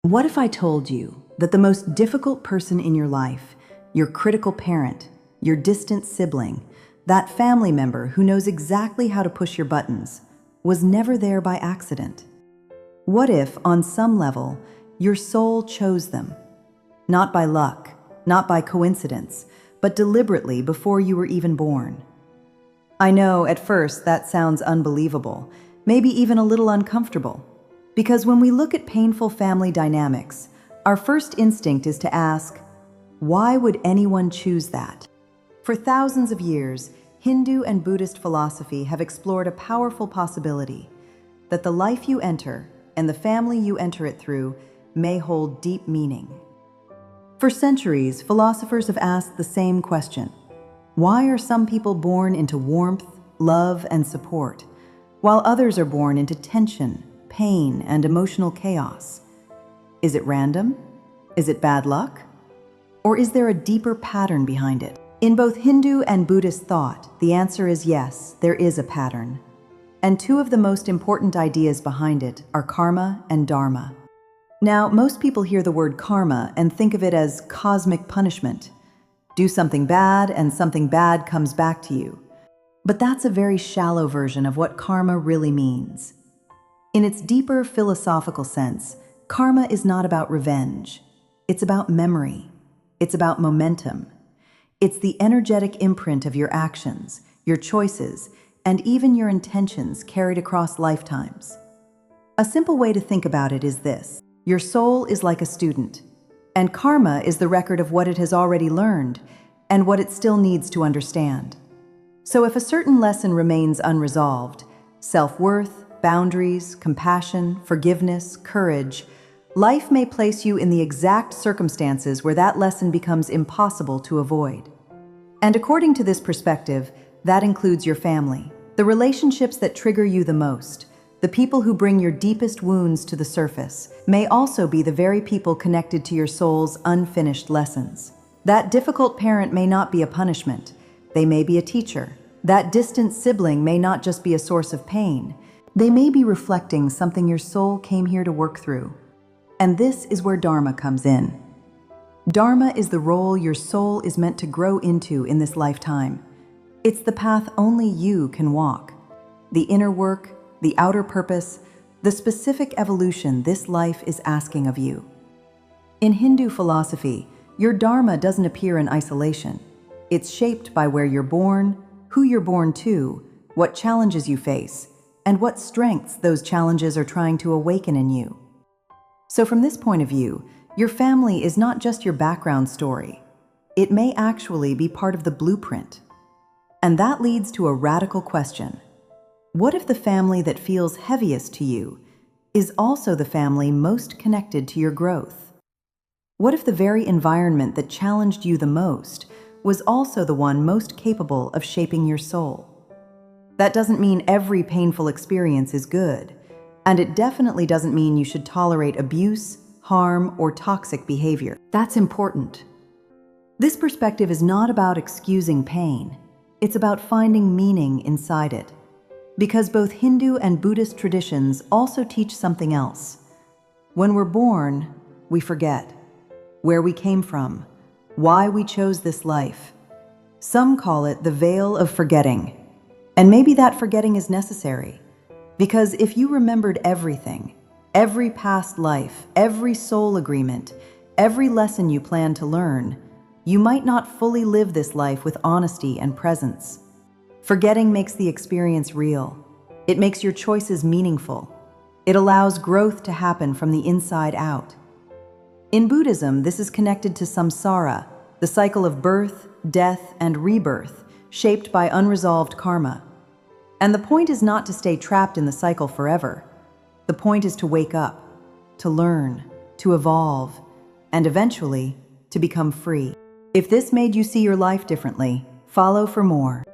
What if I told you that the most difficult person in your life, your critical parent, your distant sibling, that family member who knows exactly how to push your buttons, was never there by accident? What if, on some level, your soul chose them? Not by luck, not by coincidence, but deliberately before you were even born. I know at first that sounds unbelievable, maybe even a little uncomfortable. Because when we look at painful family dynamics, our first instinct is to ask, why would anyone choose that? For thousands of years, Hindu and Buddhist philosophy have explored a powerful possibility that the life you enter and the family you enter it through may hold deep meaning. For centuries, philosophers have asked the same question. Why are some people born into warmth, love, and support, while others are born into tension, pain, and emotional chaos? Is it random? Is it bad luck? Or is there a deeper pattern behind it? In both Hindu and Buddhist thought, the answer is yes, there is a pattern. And two of the most important ideas behind it are karma and dharma. Now, most people hear the word karma and think of it as cosmic punishment. Do something bad and something bad comes back to you. But that's a very shallow version of what karma really means. In its deeper philosophical sense, karma is not about revenge. It's about memory. It's about momentum. It's the energetic imprint of your actions, your choices, and even your intentions carried across lifetimes. A simple way to think about it is this. Your soul is like a student, and karma is the record of what it has already learned and what it still needs to understand. So if a certain lesson remains unresolved, self-worth, boundaries, compassion, forgiveness, courage, life may place you in the exact circumstances where that lesson becomes impossible to avoid. And according to this perspective, that includes your family, the relationships that trigger you the most, the people who bring your deepest wounds to the surface, may also be the very people connected to your soul's unfinished lessons. That difficult parent may not be a punishment. They may be a teacher. That distant sibling may not just be a source of pain. They may be reflecting something your soul came here to work through. And this is where Dharma comes in. Dharma is the role your soul is meant to grow into in this lifetime. It's the path only you can walk. The inner work, the outer purpose, the specific evolution this life is asking of you. In Hindu philosophy, your Dharma doesn't appear in isolation. It's shaped by where you're born, who you're born to, what challenges you face, and what strengths those challenges are trying to awaken in you. So from this point of view, your family is not just your background story. It may actually be part of the blueprint. And that leads to a radical question. What if the family that feels heaviest to you is also the family most connected to your growth? What if the very environment that challenged you the most was also the one most capable of shaping your soul? That doesn't mean every painful experience is good, and it definitely doesn't mean you should tolerate abuse, harm, or toxic behavior. That's important. This perspective is not about excusing pain. It's about finding meaning inside it. Because both Hindu and Buddhist traditions also teach something else. When we're born, we forget where we came from, why we chose this life. Some call it the veil of forgetting. And maybe that forgetting is necessary. Because if you remembered everything, every past life, every soul agreement, every lesson you plan to learn, you might not fully live this life with honesty and presence. Forgetting makes the experience real. It makes your choices meaningful. It allows growth to happen from the inside out. In Buddhism, this is connected to samsara, the cycle of birth, death, and rebirth, shaped by unresolved karma. And the point is not to stay trapped in the cycle forever. The point is to wake up, to learn, to evolve, and eventually, to become free. If this made you see your life differently, follow for more.